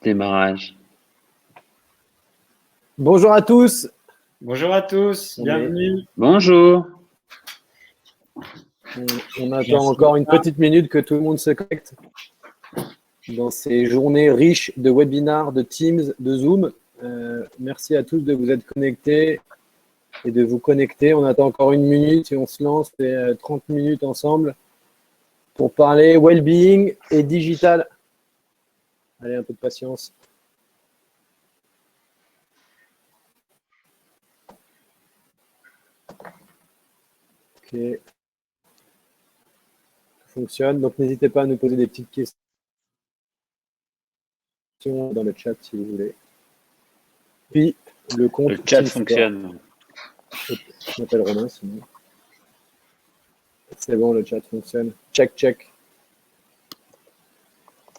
Démarrage. Bonjour à tous. Bonjour à tous, bienvenue. Bonjour. On attend encore une petite minute que tout le monde se connecte dans ces journées riches de webinars, de Teams, de Zoom. Merci à tous de vous être connectés et de vous connecter. On attend encore une minute et on se lance 30 minutes ensemble pour parler well-being et digital. Allez, un peu de patience. Ok. Ça fonctionne. Donc, n'hésitez pas à nous poser des petites questions dans le chat si vous voulez. Puis, le compte. Le chat fonctionne. Je m'appelle Romain, sinon. C'est bon, le chat fonctionne. Check, check.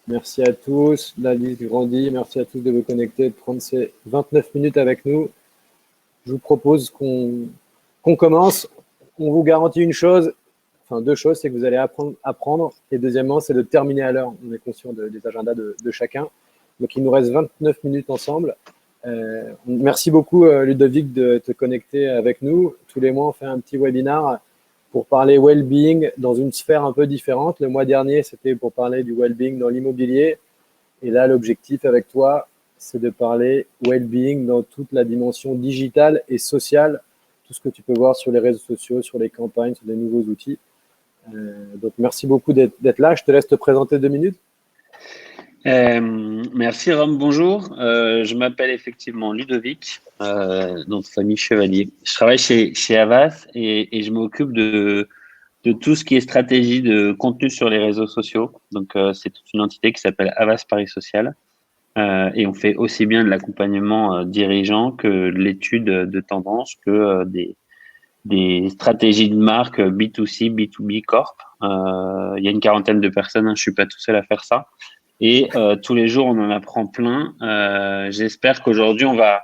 Merci à tous. La liste grandit. Merci à tous de vous connecter, de prendre ces 29 minutes avec nous. Je vous propose qu'on commence. On vous garantit une chose, enfin deux choses, c'est que vous allez apprendre. Et deuxièmement, c'est de terminer à l'heure. On est conscient des agendas de chacun. Donc, il nous reste 29 minutes ensemble. Merci beaucoup, Ludovic, de te connecter avec nous. Tous les mois, on fait un petit webinar pour parler well-being dans une sphère un peu différente. Le mois dernier, c'était pour parler du well-being dans l'immobilier. Et là, l'objectif avec toi, c'est de parler well-being dans toute la dimension digitale et sociale, tout ce que tu peux voir sur les réseaux sociaux, sur les campagnes, sur des nouveaux outils. Donc, merci beaucoup d'être là. Je te laisse te présenter 2 minutes. Merci Rome, bonjour. Je m'appelle effectivement Ludovic, nom de famille Chevalier. Je travaille chez Havas et je m'occupe de tout ce qui est stratégie de contenu sur les réseaux sociaux. Donc c'est toute une entité qui s'appelle Havas Paris Social et on fait aussi bien de l'accompagnement dirigeant que de l'étude de tendance que des stratégies de marque B2C, B2B Corp. Il y a une quarantaine de personnes, hein, je suis pas tout seul à faire ça. Et tous les jours, on en apprend plein. J'espère qu'aujourd'hui, on va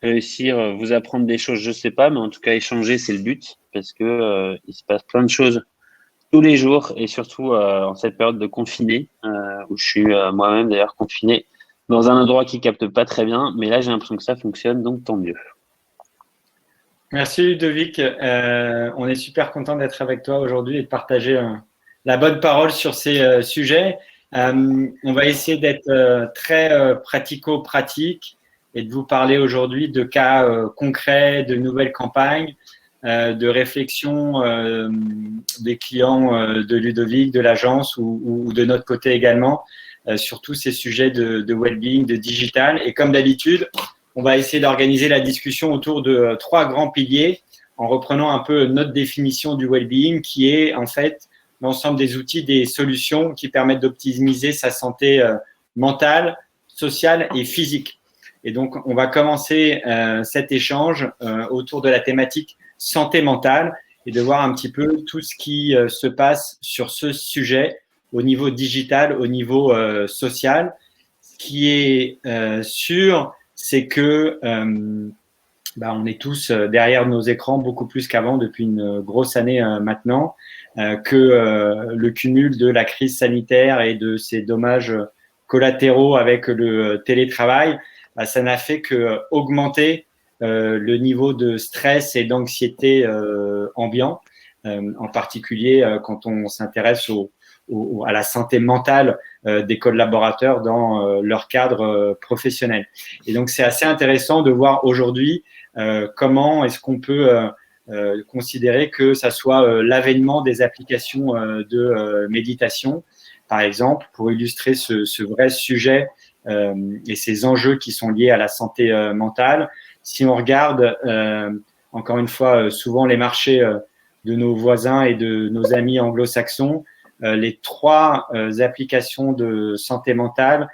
réussir vous apprendre des choses, je sais pas, mais en tout cas, échanger, c'est le but, parce que il se passe plein de choses tous les jours, et surtout en cette période de confiné, où je suis moi-même d'ailleurs confiné dans un endroit qui capte pas très bien, mais là, j'ai l'impression que ça fonctionne, donc tant mieux. Merci Ludovic, on est super content d'être avec toi aujourd'hui et de partager la bonne parole sur ces sujets. On va essayer d'être très pratico-pratique et de vous parler aujourd'hui de cas concrets, de nouvelles campagnes, de réflexions des clients de Ludovic, de l'agence ou de notre côté également, sur tous ces sujets de well-being, de digital. Et comme d'habitude, on va essayer d'organiser la discussion autour de 3 grands piliers en reprenant un peu notre définition du well-being qui est en fait l'ensemble des outils, des solutions qui permettent d'optimiser sa santé mentale, sociale et physique. Et donc, on va commencer cet échange autour de la thématique santé mentale et de voir un petit peu tout ce qui se passe sur ce sujet au niveau digital, au niveau social. Ce qui est sûr, c'est que on est tous derrière nos écrans beaucoup plus qu'avant depuis une grosse année maintenant, que le cumul de la crise sanitaire et de ces dommages collatéraux avec le télétravail, ça n'a fait que augmenter le niveau de stress et d'anxiété ambiant, en particulier quand on s'intéresse à la santé mentale des collaborateurs dans leur cadre professionnel. Et donc, c'est assez intéressant de voir aujourd'hui comment est-ce qu'on peut considérer que ça soit l'avènement des applications de méditation, par exemple, pour illustrer ce vrai sujet et ces enjeux qui sont liés à la santé mentale. Si on regarde, encore une fois, souvent les marchés de nos voisins et de nos amis anglo-saxons, les 3 applications de santé mentale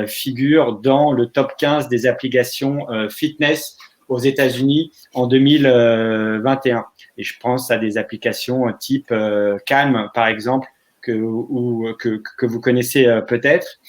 figurent dans le top 15 des applications fitness aux États-Unis en 2021. Et je pense à des applications type Calm, par exemple, que vous connaissez peut-être.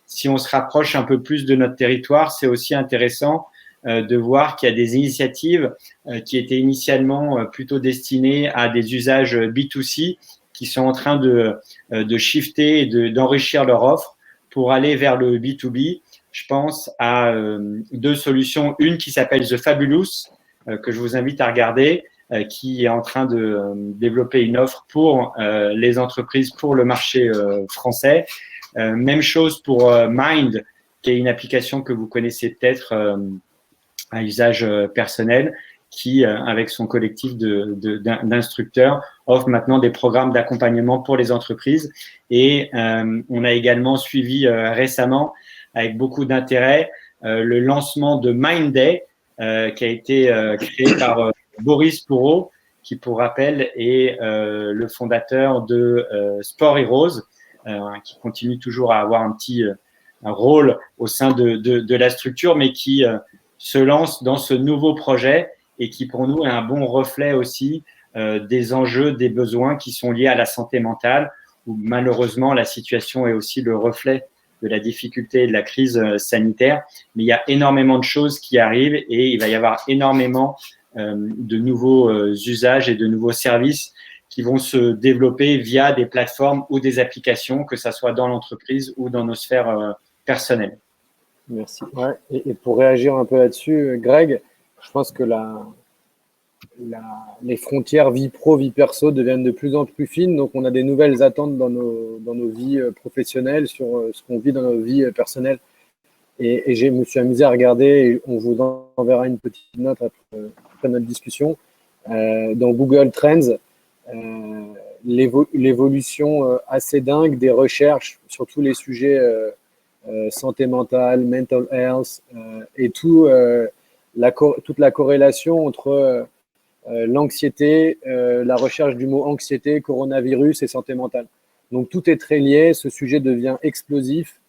Si on se rapproche un peu plus de notre territoire, c'est aussi intéressant de voir qu'il y a des initiatives qui étaient initialement plutôt destinées à des usages B2C qui sont en train de shifter et d'enrichir leur offre pour aller vers le B2B. je pense à deux solutions. Une qui s'appelle The Fabulous, que je vous invite à regarder, qui est en train de développer une offre pour les entreprises, pour le marché français. Même chose pour Mind, qui est une application que vous connaissez peut-être à usage personnel, qui, avec son collectif d'instructeurs, offre maintenant des programmes d'accompagnement pour les entreprises. Et on a également suivi récemment, avec beaucoup d'intérêt, le lancement de Mind Day, qui a été créé par Boris Pourreau, qui, pour rappel, est le fondateur de Sport Heroes, qui continue toujours à avoir un rôle au sein de la structure, mais qui se lance dans ce nouveau projet et qui, pour nous, est un bon reflet aussi des enjeux, des besoins qui sont liés à la santé mentale, où malheureusement, la situation est aussi le reflet de la difficulté et de la crise sanitaire. Mais il y a énormément de choses qui arrivent et il va y avoir énormément de nouveaux usages et de nouveaux services qui vont se développer via des plateformes ou des applications, que ça soit dans l'entreprise ou dans nos sphères personnelles. Merci. Ouais. Et pour réagir un peu là-dessus, Greg, je pense que les frontières vie pro, vie perso deviennent de plus en plus fines. Donc, on a des nouvelles attentes dans nos vies professionnelles sur ce qu'on vit dans nos vies personnelles. Et je me suis amusé à regarder, et on vous enverra une petite note après notre discussion, dans Google Trends, l'évolution assez dingue des recherches sur tous les sujets santé mentale, mental health, et toute la corrélation entre l'anxiété, la recherche du mot anxiété, coronavirus et santé mentale. Donc tout est très lié, ce sujet devient explosif.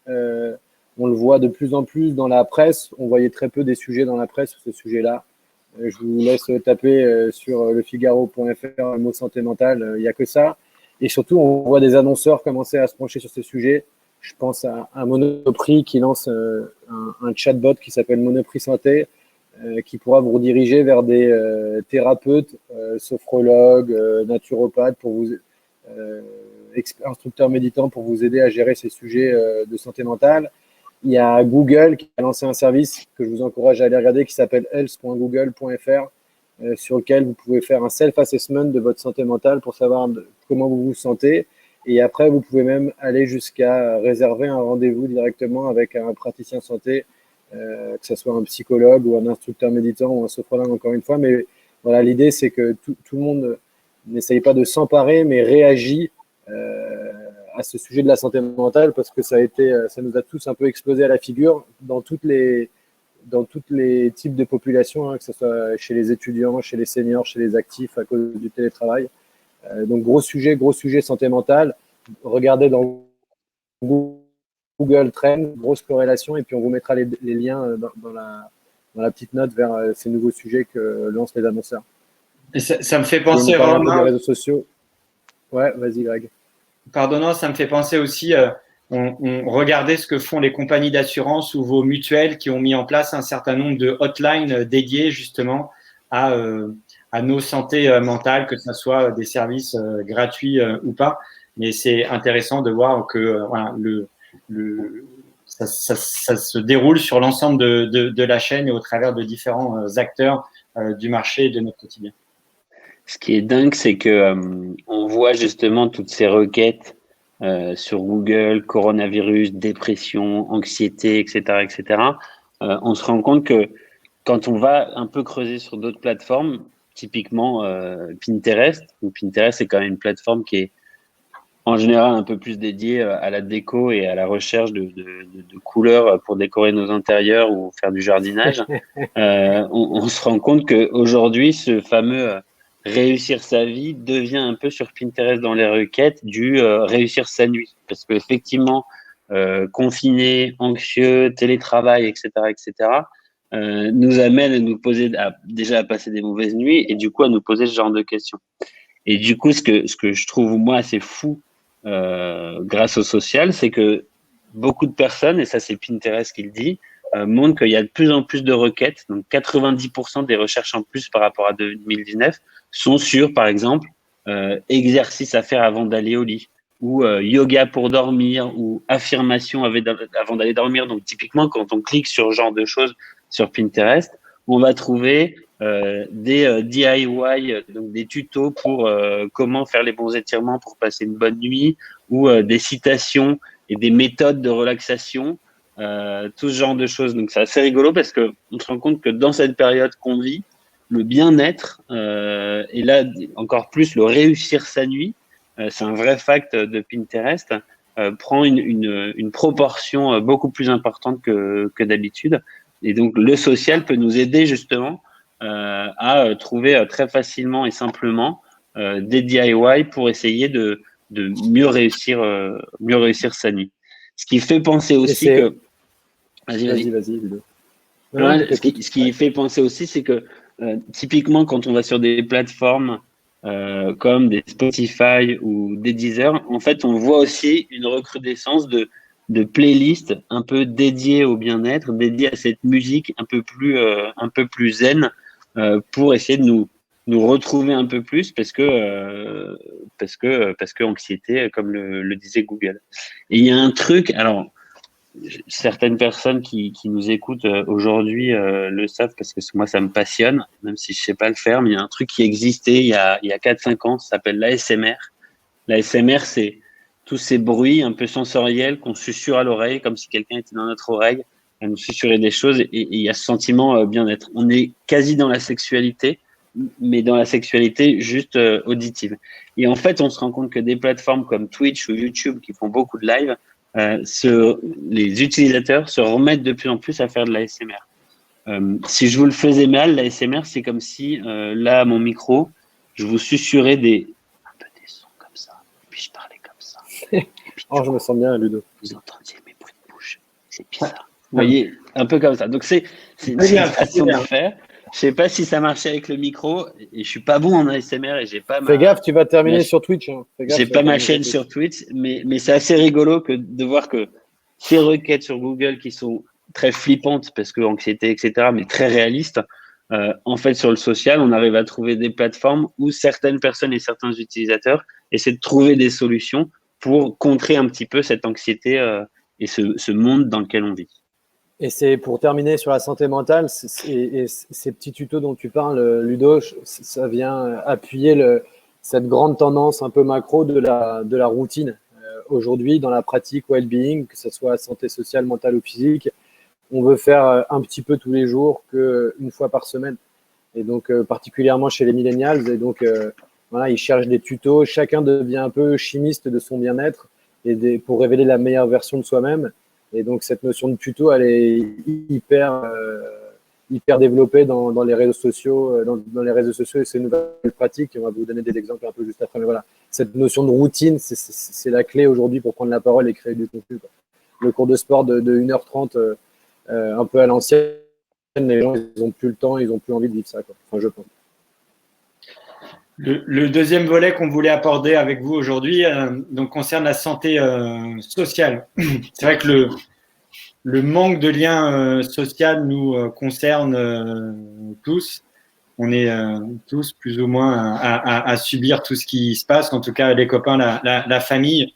On le voit de plus en plus dans la presse. On voyait très peu des sujets dans la presse sur ce sujet-là. Je vous laisse taper sur lefigaro.fr le mot santé mentale, il n'y a que ça. Et surtout, on voit des annonceurs commencer à se pencher sur ce sujet. Je pense à Monoprix qui lance un chatbot qui s'appelle Monoprix Santé, qui pourra vous rediriger vers des thérapeutes, sophrologues, naturopathes, instructeurs méditants pour vous aider à gérer ces sujets de santé mentale. Il y a Google qui a lancé un service que je vous encourage à aller regarder qui s'appelle health.google.fr, sur lequel vous pouvez faire un self-assessment de votre santé mentale pour savoir comment vous vous sentez. Et après, vous pouvez même aller jusqu'à réserver un rendez-vous directement avec un praticien santé, que ce soit un psychologue ou un instructeur méditant ou un sophrologue, encore une fois. Mais voilà, l'idée, c'est que tout le monde n'essaye pas de s'emparer, mais réagit à ce sujet de la santé mentale, parce que ça nous a tous un peu explosé à la figure dans tous les types de populations, hein, que ce soit chez les étudiants, chez les seniors, chez les actifs à cause du télétravail. Donc gros sujet santé mentale. Regardez dans Google Trends, grosse corrélation, et puis on vous mettra les liens dans la petite note vers ces nouveaux sujets que lancent les annonceurs. Et ça me fait penser vraiment des réseaux sociaux. Ouais, vas-y Greg. Pardonnant, ça me fait penser aussi, on regardait ce que font les compagnies d'assurance ou vos mutuelles qui ont mis en place un certain nombre de hotlines dédiées justement à nos santé mentales, que ce soit des services gratuits ou pas. Mais c'est intéressant de voir que voilà, ça se déroule sur l'ensemble de la chaîne et au travers de différents acteurs du marché et de notre quotidien. Ce qui est dingue, c'est que on voit justement toutes ces requêtes sur Google, coronavirus, dépression, anxiété, etc., etc. On se rend compte que quand on va un peu creuser sur d'autres plateformes, typiquement Pinterest, où Pinterest est quand même une plateforme qui est en général un peu plus dédiée à la déco et à la recherche de couleurs pour décorer nos intérieurs ou faire du jardinage, on se rend compte qu'aujourd'hui, ce fameux réussir sa vie devient un peu sur Pinterest dans les requêtes du réussir sa nuit. Parce qu'effectivement, confiné, anxieux, télétravail, etc., nous amène à nous poser, déjà à passer des mauvaises nuits et du coup à nous poser ce genre de questions. Et du coup, ce que je trouve moi assez fou grâce au social, c'est que beaucoup de personnes, et ça c'est Pinterest qui le dit, montrent qu'il y a de plus en plus de requêtes. Donc 90% des recherches en plus par rapport à 2019 sont sur, par exemple, exercices à faire avant d'aller au lit, ou yoga pour dormir ou affirmation avant d'aller dormir. Donc typiquement, quand on clique sur ce genre de choses sur Pinterest, on va trouver des DIY, donc des tutos pour comment faire les bons étirements pour passer une bonne nuit, ou des citations et des méthodes de relaxation, tout ce genre de choses. Donc c'est assez rigolo parce que on se rend compte que dans cette période qu'on vit, le bien-être et là encore plus le réussir sa nuit, c'est un vrai fact de Pinterest, prend une proportion beaucoup plus importante que d'habitude. Et donc le social peut nous aider justement à trouver très facilement et simplement des DIY pour essayer de mieux réussir sa nuit. Ce qui fait penser aussi que… Vas-y, Ludo. Ce qui fait penser aussi, c'est que typiquement, quand on va sur des plateformes comme des Spotify ou des Deezer, en fait, on voit aussi une recrudescence de playlists un peu dédiées au bien-être, dédiées à cette musique un peu plus zen, pour essayer de nous retrouver un peu plus parce que anxiété, comme le disait Google. Et il y a un truc, alors certaines personnes qui nous écoutent aujourd'hui le savent parce que moi ça me passionne, même si je sais pas le faire, mais il y a un truc qui existait il y a 4-5 ans, ça s'appelle l'ASMR. L'ASMR, c'est tous ces bruits un peu sensoriels qu'on susurre à l'oreille, comme si quelqu'un était dans notre oreille, à nous susurrer des choses, et il y a ce sentiment bien-être. On est quasi dans la sexualité, mais dans la sexualité juste auditive. Et en fait, on se rend compte que des plateformes comme Twitch ou YouTube qui font beaucoup de live, les utilisateurs se remettent de plus en plus à faire de l'ASMR. Si je vous le faisais mal, l'ASMR, c'est comme si, là, à mon micro, je vous susurrais un peu des sons comme ça, et puis je parlais comme ça. Oh, je me sens bien, Ludo. Vous entendiez mes bruits de bouche. C'est bizarre. Vous voyez, un peu comme ça. Donc, c'est une façon de faire. Je sais pas si ça marchait avec le micro, et je suis pas bon en ASMR et j'ai pas Fais gaffe, tu vas terminer sur Twitch. Hein. J'ai pas ma chaîne sur Twitch, mais c'est assez rigolo de voir que ces requêtes sur Google qui sont très flippantes parce que anxiété, etc., mais très réalistes, en fait, sur le social, on arrive à trouver des plateformes où certaines personnes et certains utilisateurs essaient de trouver des solutions pour contrer un petit peu cette anxiété et ce monde dans lequel on vit. Et c'est pour terminer sur la santé mentale, et ces petits tutos dont tu parles, Ludo, ça vient appuyer cette grande tendance un peu macro de la routine. Aujourd'hui, dans la pratique well-being, que ce soit santé sociale, mentale ou physique, on veut faire un petit peu tous les jours qu'une fois par semaine. Et donc, particulièrement chez les millennials, et donc voilà, ils cherchent des tutos, chacun devient un peu chimiste de son bien-être et pour révéler la meilleure version de soi-même. Et donc, cette notion de tuto, elle est hyper développée dans les réseaux sociaux, dans les réseaux sociaux et ces nouvelles pratiques. On va vous donner des exemples un peu juste après. Mais voilà, cette notion de routine, c'est la clé aujourd'hui pour prendre la parole et créer du contenu, quoi. Le cours de sport de 1h30, un peu à l'ancienne, les gens, ils n'ont plus le temps, ils n'ont plus envie de vivre ça, quoi. Enfin, je pense. Le deuxième volet qu'on voulait aborder avec vous aujourd'hui donc concerne la santé sociale. C'est vrai que le manque de lien social nous concerne tous. On est tous plus ou moins à subir tout ce qui se passe, en tout cas les copains, la famille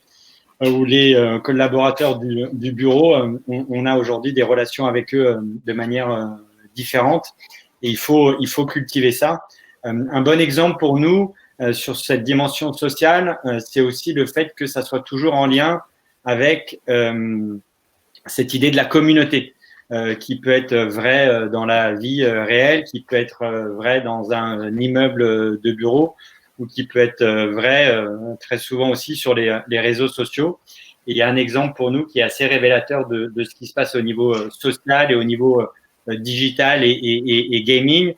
ou les collaborateurs du bureau. On a aujourd'hui des relations avec eux de manière différente et il faut cultiver ça. Un bon exemple pour nous sur cette dimension sociale, c'est aussi le fait que ça soit toujours en lien avec cette idée de la communauté, qui peut être vraie dans la vie réelle, qui peut être vraie dans un immeuble de bureau, ou qui peut être vrai très souvent aussi sur les réseaux sociaux. Et il y a un exemple pour nous qui est assez révélateur de ce qui se passe au niveau social et au niveau digital et gaming.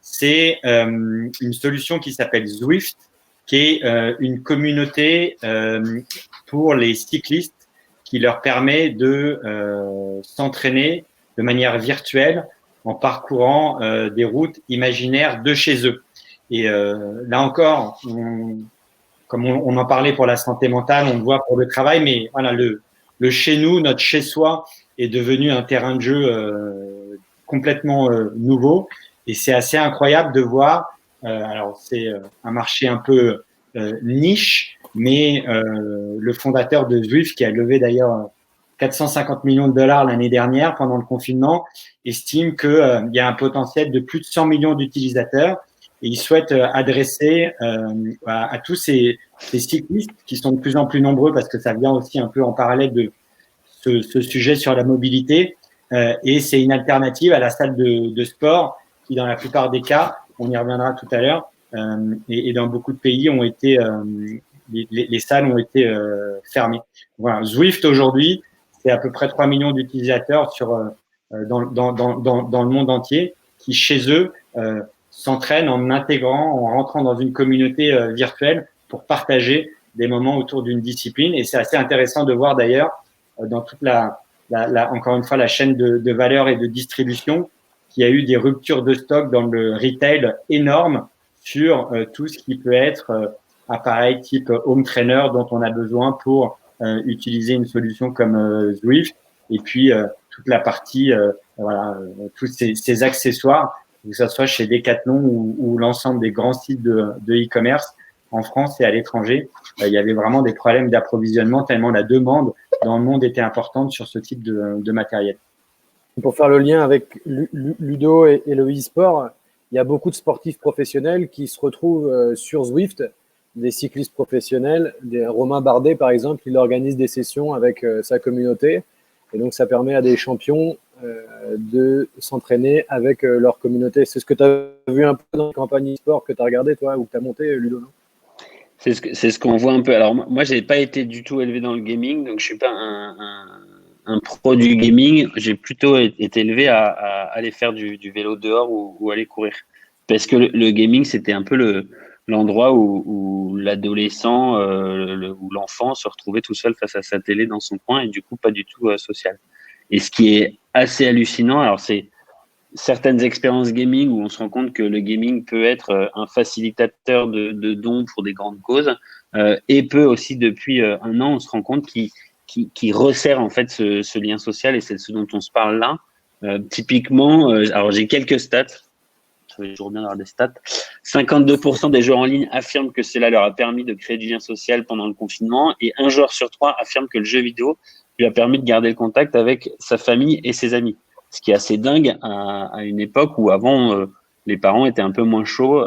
C'est une solution qui s'appelle Zwift, qui est une communauté pour les cyclistes qui leur permet de s'entraîner de manière virtuelle en parcourant des routes imaginaires de chez eux. Et là encore, comme on en parlait pour la santé mentale, on le voit pour le travail, mais voilà, le chez nous, notre chez soi est devenu un terrain de jeu complètement nouveau. Et c'est assez incroyable de voir, alors c'est un marché un peu niche, mais le fondateur de Zwift, qui a levé d'ailleurs 450 millions de dollars l'année dernière pendant le confinement, estime qu'il y a un potentiel de plus de 100 millions d'utilisateurs et il souhaite adresser à tous ces cyclistes qui sont de plus en plus nombreux parce que ça vient aussi un peu en parallèle de ce sujet sur la mobilité et c'est une alternative à la salle de sport qui dans la plupart des cas, on y reviendra tout à l'heure, et dans beaucoup de pays ont été les salles ont été fermées. Voilà, Zwift aujourd'hui, c'est à peu près 3 millions d'utilisateurs dans le monde entier qui, chez eux, s'entraînent en intégrant, en rentrant dans une communauté virtuelle pour partager des moments autour d'une discipline. Et c'est assez intéressant de voir d'ailleurs dans toute encore une fois, la chaîne de valeur et de distribution qu'il y a eu des ruptures de stock dans le retail énormes sur tout ce qui peut être appareil type home trainer dont on a besoin pour utiliser une solution comme Zwift et puis toute la partie tous ces accessoires, que ce soit chez Decathlon ou l'ensemble des grands sites de e-commerce en France et à l'étranger. Il y avait vraiment des problèmes d'approvisionnement tellement la demande dans le monde était importante sur ce type de matériel. Pour faire le lien avec Ludo et le e-sport, il y a beaucoup de sportifs professionnels qui se retrouvent sur Zwift, des cyclistes professionnels. Romain Bardet, par exemple, il organise des sessions avec sa communauté. Et donc, ça permet à des champions de s'entraîner avec leur communauté. C'est ce que tu as vu un peu dans la campagne e-sport que tu as regardé, toi, ou que tu as monté, Ludo, non ? C'est ce qu'on voit un peu. Alors, moi, je n'ai pas été du tout élevé dans le gaming, donc je ne suis pas un pro du gaming. J'ai plutôt été élevé à aller faire du vélo dehors ou aller courir. Parce que le gaming, c'était un peu l'endroit où l'adolescent ou l'enfant se retrouvait tout seul face à sa télé dans son coin et du coup, pas du tout social. Et ce qui est assez hallucinant, alors c'est certaines expériences gaming où on se rend compte que le gaming peut être un facilitateur de dons pour des grandes causes et peut aussi, depuis un an, on se rend compte qu'il resserre en fait ce lien social et c'est ce dont on se parle là. Typiquement, alors j'ai quelques stats, ça fait toujours bien d'avoir des stats. 52% des joueurs en ligne affirment que cela leur a permis de créer du lien social pendant le confinement et 1 joueur sur 3 affirme que le jeu vidéo lui a permis de garder le contact avec sa famille et ses amis. Ce qui est assez dingue à une époque où avant, les parents étaient un peu moins chauds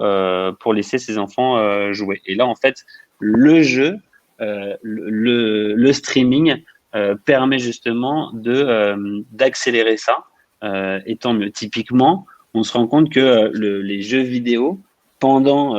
pour laisser ses enfants jouer. Et là, en fait, le jeu, le streaming permet justement d'accélérer ça. Et tant mieux. Typiquement, on se rend compte que les jeux vidéo, pendant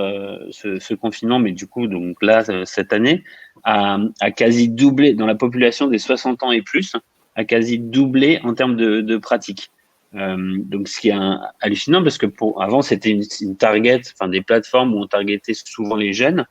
ce confinement, mais du coup, donc là, cette année, a quasi doublé dans la population des 60 ans et plus, a quasi doublé en termes de pratique. Donc, ce qui est hallucinant, parce que avant, c'était une target, enfin des plateformes où on targetait souvent les jeunes.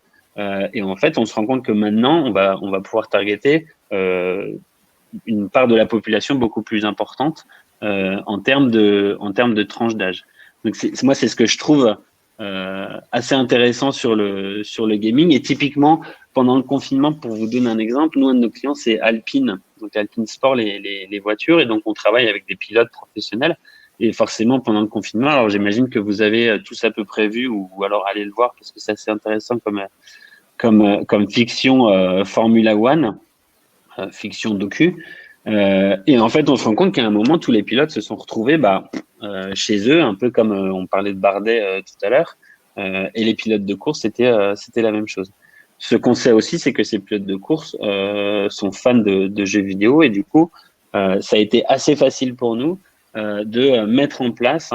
Et en fait, on se rend compte que maintenant, on va pouvoir targeter une part de la population beaucoup plus importante en termes de tranche d'âge. Donc, moi, c'est ce que je trouve assez intéressant sur le gaming. Et typiquement, pendant le confinement, pour vous donner un exemple, nous, un de nos clients, c'est Alpine. Donc, Alpine Sport, les voitures. Et donc, on travaille avec des pilotes professionnels. Et forcément, pendant le confinement, alors j'imagine que vous avez tous à peu près vu ou alors allez le voir parce que c'est assez intéressant comme fiction Formula One, fiction docu. Et en fait, on se rend compte qu'à un moment, tous les pilotes se sont retrouvés chez eux, un peu comme on parlait de Bardet tout à l'heure. Et les pilotes de course, c'était la même chose. Ce qu'on sait aussi, c'est que ces pilotes de course sont fans de jeux vidéo et du coup, ça a été assez facile pour nous de mettre en place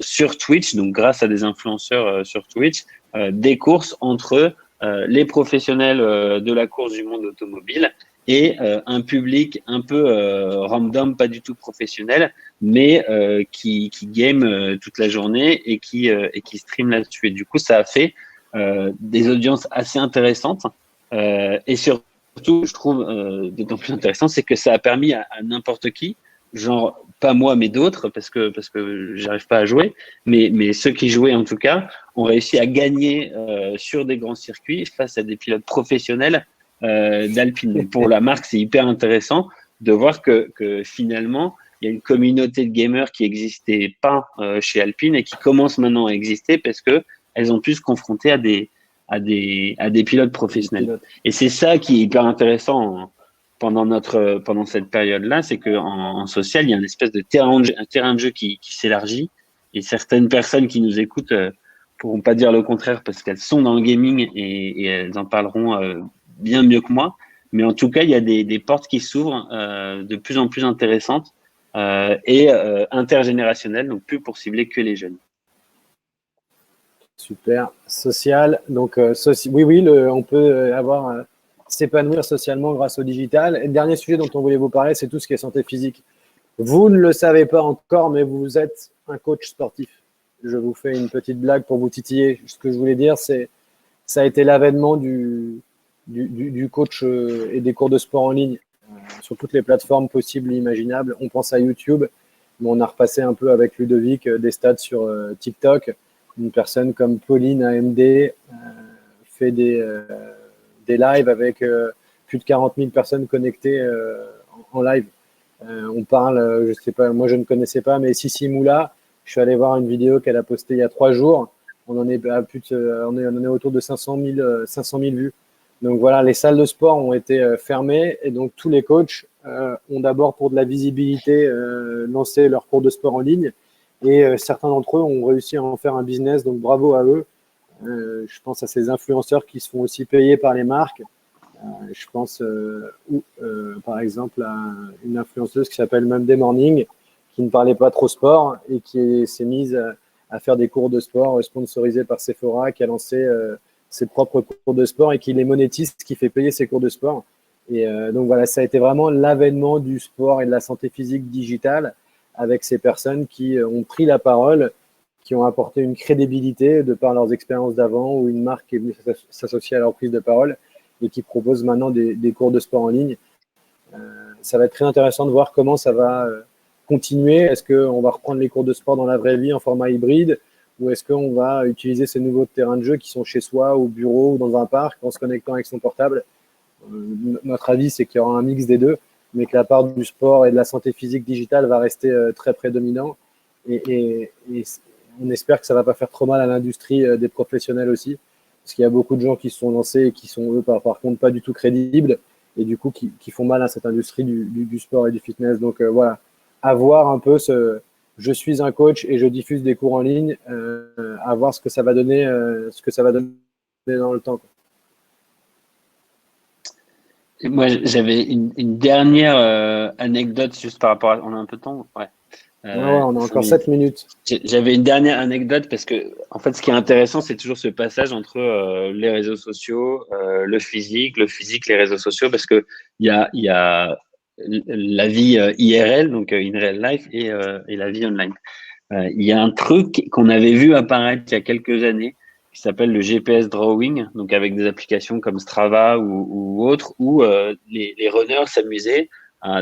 sur Twitch, donc grâce à des influenceurs sur Twitch, des courses entre les professionnels de la course du monde automobile et un public un peu random, pas du tout professionnel, mais qui game toute la journée et qui stream là-dessus. Et du coup, ça a fait des audiences assez intéressantes et surtout, je trouve d'autant plus intéressant, c'est que ça a permis à n'importe qui, genre pas moi mais d'autres parce que j'arrive pas à jouer, mais ceux qui jouaient en tout cas ont réussi à gagner sur des grands circuits face à des pilotes professionnels d'Alpine. Donc pour la marque, c'est hyper intéressant de voir que finalement il y a une communauté de gamers qui n'existait pas chez Alpine et qui commence maintenant à exister parce que elles ont pu se confronter à des à des pilotes professionnels. Et c'est ça qui est hyper intéressant pendant cette période-là, c'est que en social, il y a une espèce de un terrain de jeu qui s'élargit, et certaines personnes qui nous écoutent pourront pas dire le contraire parce qu'elles sont dans le gaming et elles en parleront bien mieux que moi. Mais en tout cas, il y a des portes qui s'ouvrent de plus en plus intéressantes et intergénérationnelles, donc plus pour cibler que les jeunes. Super. Social. Donc, oui, on peut s'épanouir socialement grâce au digital. Et le dernier sujet dont on voulait vous parler, c'est tout ce qui est santé physique. Vous ne le savez pas encore, mais vous êtes un coach sportif. Je vous fais une petite blague pour vous titiller. Ce que je voulais dire, ça a été l'avènement du coach et des cours de sport en ligne sur toutes les plateformes possibles et imaginables. On pense à YouTube, mais on a repassé un peu avec Ludovic des stats sur TikTok. Une personne comme Pauline AMD fait des lives avec plus de 40 000 personnes connectées en live. On parle, je sais pas, moi je ne connaissais pas, mais Sissi Moula, je suis allé voir une vidéo qu'elle a postée il y a 3 jours. On en est autour de 500 000 vues. Donc voilà, les salles de sport ont été fermées et donc tous les coachs ont d'abord pour de la visibilité lancé leur cours de sport en ligne et certains d'entre eux ont réussi à en faire un business, donc bravo à eux. Je pense à ces influenceurs qui se font aussi payer par les marques. Je pense par exemple à une influenceuse qui s'appelle Monday Morning qui ne parlait pas trop sport et qui s'est mise à faire des cours de sport sponsorisés par Sephora, qui a lancé ses propres cours de sport et qui les monétise, qui fait payer ses cours de sport. Et donc voilà, ça a été vraiment l'avènement du sport et de la santé physique digitale avec ces personnes qui ont pris la parole, qui ont apporté une crédibilité de par leurs expériences d'avant ou une marque qui est venue s'associer à leur prise de parole et qui propose maintenant des cours de sport en ligne. Ça va être très intéressant de voir comment ça va continuer. Est-ce qu'on va reprendre les cours de sport dans la vraie vie en format hybride ou est-ce qu'on va utiliser ces nouveaux terrains de jeu qui sont chez soi, au bureau ou dans un parc en se connectant avec son portable? Notre avis, c'est qu'il y aura un mix des deux, mais que la part du sport et de la santé physique digitale va rester très prédominant. Et on espère que ça ne va pas faire trop mal à l'industrie des professionnels aussi, parce qu'il y a beaucoup de gens qui se sont lancés et qui sont, eux, par contre, pas du tout crédibles, et du coup, qui font mal à cette industrie du sport et du fitness. Donc voilà, avoir un peu je suis un coach et je diffuse des cours en ligne, à voir ce que ça va donner, dans le temps, quoi. Et moi, j'avais une dernière anecdote juste par rapport à… On a un peu de temps? Ouais. Ouais, on a encore 7 minutes. J'avais une dernière anecdote parce que, en fait, ce qui est intéressant, c'est toujours ce passage entre les réseaux sociaux, le physique, les réseaux sociaux, parce que il y a la vie IRL, donc in real life, et la vie online. Il y a un truc qu'on avait vu apparaître il y a quelques années qui s'appelle le GPS drawing, donc avec des applications comme Strava ou autres, où les runners s'amusaient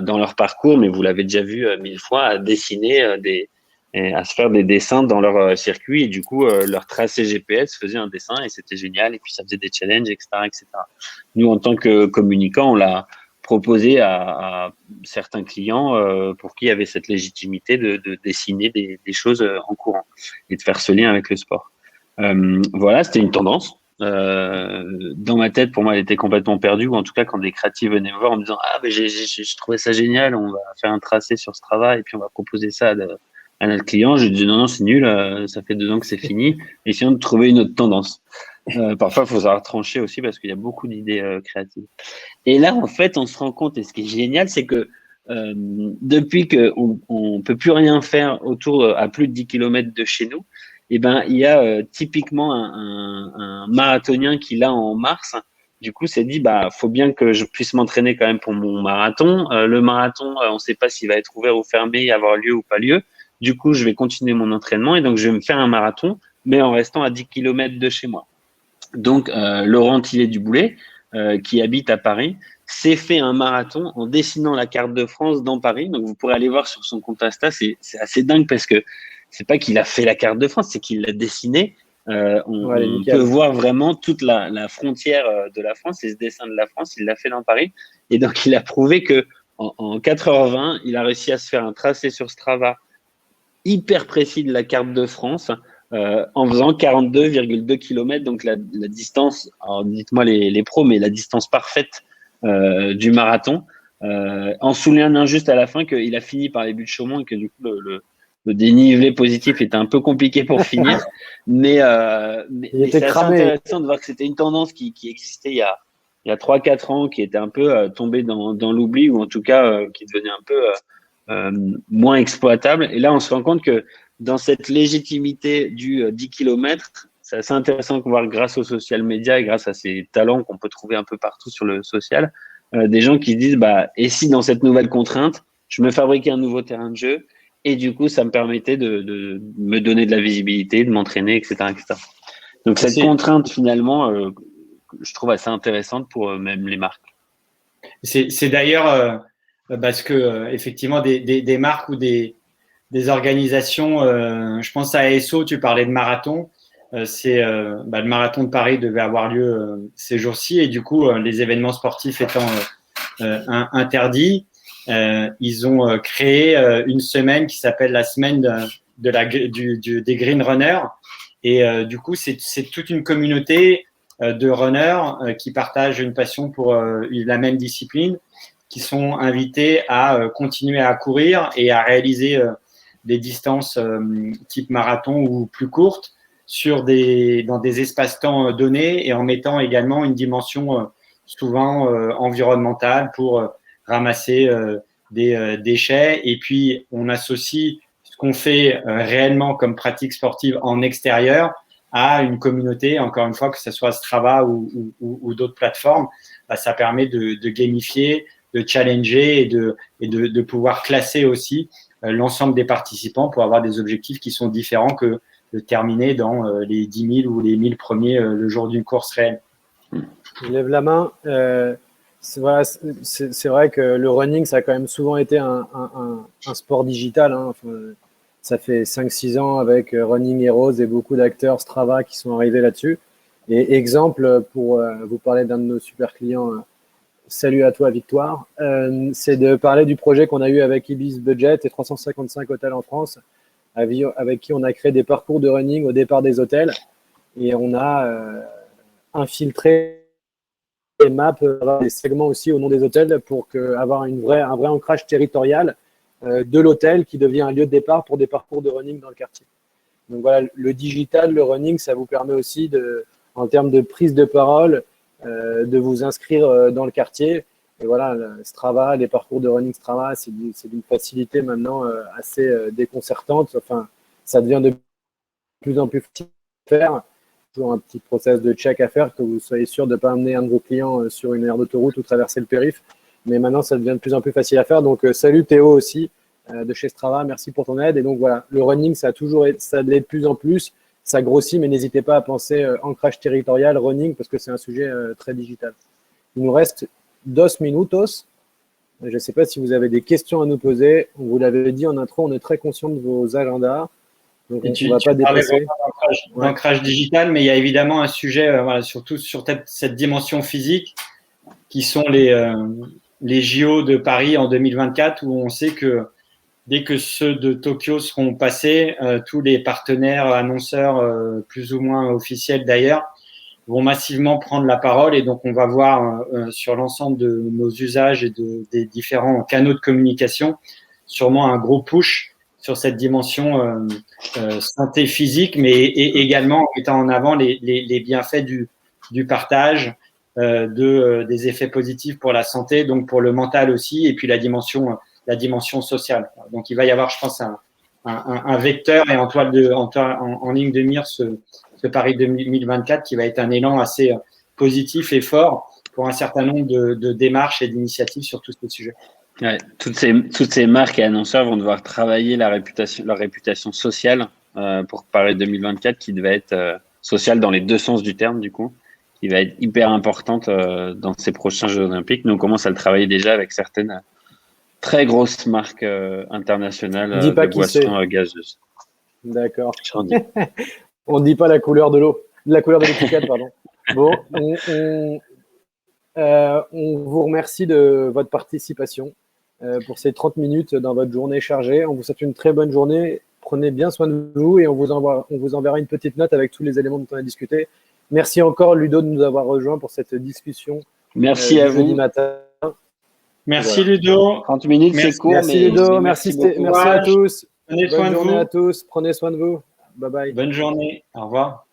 dans leur parcours, mais vous l'avez déjà vu 1000 fois, à dessiner à se faire des dessins dans leur circuit, et du coup leur tracé GPS faisait un dessin et c'était génial, et puis ça faisait des challenges, etc., etc. Nous, en tant que communicants, on l'a proposé à certains clients pour qui il y avait cette légitimité de dessiner des choses en courant et de faire ce lien avec le sport. Voilà, c'était une tendance. Dans ma tête, pour moi, elle était complètement perdue, ou en tout cas, quand des créatifs venaient me voir en me disant « Ah, mais j'ai trouvé ça génial, on va faire un tracé sur ce travail et puis on va proposer ça à notre client », je dis « Non, non, c'est nul, ça fait 2 ans que c'est fini, essayons de trouver une autre tendance ». Parfois, il faut savoir trancher aussi parce qu'il y a beaucoup d'idées créatives. Et là, en fait, on se rend compte, et ce qui est génial, c'est que depuis qu'on ne peut plus rien faire autour à plus de 10 km de chez nous, eh ben, il y a typiquement un marathonien qui, là, en mars, du coup, s'est dit, bah, faut bien que je puisse m'entraîner quand même pour mon marathon. Le marathon, on ne sait pas s'il va être ouvert ou fermé, avoir lieu ou pas lieu. Du coup, je vais continuer mon entraînement et donc je vais me faire un marathon, mais en restant à 10 km de chez moi. Donc, Laurent Tillet-Duboulet, qui habite à Paris, s'est fait un marathon en dessinant la carte de France dans Paris. Donc, vous pourrez aller voir sur son compte Insta. C'est assez dingue parce que c'est pas qu'il a fait la carte de France, c'est qu'il l'a dessinée. On peut voir vraiment toute la frontière de la France et ce dessin de la France, il l'a fait dans Paris. Et donc, il a prouvé que en 4h20, il a réussi à se faire un tracé sur Strava hyper précis de la carte de France en faisant 42,2 km, donc la distance, alors dites-moi les pros, mais la distance parfaite du marathon, en soulignant juste à la fin qu'il a fini par les buts de Chaumont et que du coup le dénivelé positif était un peu compliqué pour finir, mais était c'est assez cramé. intéressant de voir que c'était une tendance qui existait il y a 3-4 ans, qui était un peu tombée dans l'oubli, ou en tout cas qui devenait un peu moins exploitable. Et là, on se rend compte que dans cette légitimité du 10 km, c'est assez intéressant de voir, grâce aux social media et grâce à ces talents qu'on peut trouver un peu partout sur le social, des gens qui se disent, bah, et si dans cette nouvelle contrainte, je me fabriquais un nouveau terrain de jeu, et du coup, ça me permettait de me donner de la visibilité, de m'entraîner, etc., etc. Donc cette contrainte, finalement, je trouve assez intéressante pour même les marques. C'est d'ailleurs parce que effectivement des marques ou des organisations, je pense à ASO, tu parlais de marathon, le marathon de Paris devait avoir lieu ces jours-ci, et du coup les événements sportifs étant interdits, ils ont créé une semaine qui s'appelle la semaine des Green Runners, et du coup c'est toute une communauté de runners qui partagent une passion pour la même discipline, qui sont invités à continuer à courir et à réaliser des distances type marathon ou plus courtes dans des espaces-temps donnés, et en mettant également une dimension souvent environnementale pour ramasser des déchets. Et puis, on associe ce qu'on fait réellement comme pratique sportive en extérieur à une communauté, encore une fois, que ce soit Strava ou d'autres plateformes. Bah, ça permet de gamifier, de challenger et de pouvoir classer aussi l'ensemble des participants pour avoir des objectifs qui sont différents que de terminer dans les 10 000 ou les 1000 premiers le jour d'une course réelle. Je lève la main. C'est vrai que le running, ça a quand même souvent été un sport digital. Hein. Enfin, ça fait 5-6 ans avec Running Heroes et beaucoup d'acteurs Strava qui sont arrivés là-dessus. Et exemple, pour vous parler d'un de nos super clients, salut à toi Victoire, c'est de parler du projet qu'on a eu avec Ibis Budget et 355 hôtels en France, avec qui on a créé des parcours de running au départ des hôtels, et on a infiltré les maps, des segments aussi au nom des hôtels pour avoir un vrai ancrage territorial de l'hôtel qui devient un lieu de départ pour des parcours de running dans le quartier. Donc voilà, le digital, le running, ça vous permet aussi, en termes de prise de parole, de vous inscrire dans le quartier. Et voilà, Strava, les parcours de running Strava, c'est d'une facilité maintenant assez déconcertante. Enfin, ça devient de plus en plus facile à faire. Toujours un petit process de check à faire, que vous soyez sûr de ne pas amener un de vos clients sur une aire d'autoroute ou traverser le périph'. Mais maintenant, ça devient de plus en plus facile à faire. Donc, salut Théo aussi, de chez Strava. Merci pour ton aide. Et donc, voilà, le running, ça l'est de plus en plus. Ça grossit, mais n'hésitez pas à penser ancrage territorial, running, parce que c'est un sujet très digital. Il nous reste 2 minutos. Je ne sais pas si vous avez des questions à nous poser. On vous l'avait dit en intro, on est très conscient de vos agendas. Donc, on ne va pas dépasser. D'ancrage digital, mais il y a évidemment un sujet, surtout sur cette dimension physique, qui sont les JO de Paris en 2024, où on sait que dès que ceux de Tokyo seront passés, tous les partenaires, annonceurs, plus ou moins officiels d'ailleurs, vont massivement prendre la parole. Et donc, on va voir sur l'ensemble de nos usages et des différents canaux de communication, sûrement un gros push sur cette dimension santé physique, mais également en mettant en avant les bienfaits du partage, des effets positifs pour la santé, donc pour le mental aussi, et puis la dimension sociale. Donc, il va y avoir, je pense, un vecteur et en ligne de mire ce Paris 2024 qui va être un élan assez positif et fort pour un certain nombre de démarches et d'initiatives sur tous ces sujets. Ouais, toutes ces marques et annonceurs vont devoir travailler leur réputation sociale pour Paris 2024, qui devait être sociale dans les deux sens du terme, du coup, qui va être hyper importante dans ces prochains Jeux Olympiques. Nous, on commence à le travailler déjà avec certaines très grosses marques internationales de boissons gazeuses. D'accord. On ne dit pas la couleur de l'eau, la couleur de l'étiquette, pardon. Bon, on vous remercie de votre participation pour ces 30 minutes dans votre journée chargée. On vous souhaite une très bonne journée. Prenez bien soin de vous et on vous enverra une petite note avec tous les éléments dont on a discuté. Merci encore, Ludo, de nous avoir rejoints pour cette discussion. Merci à jeudi vous. matin. Merci Voilà. Ludo. 30 minutes, c'est court, Merci mais Ludo, merci merci beaucoup. à tous. Prenez soin Bonne de journée vous. à tous. Prenez soin de vous. Bye bye. Bonne journée. Au revoir.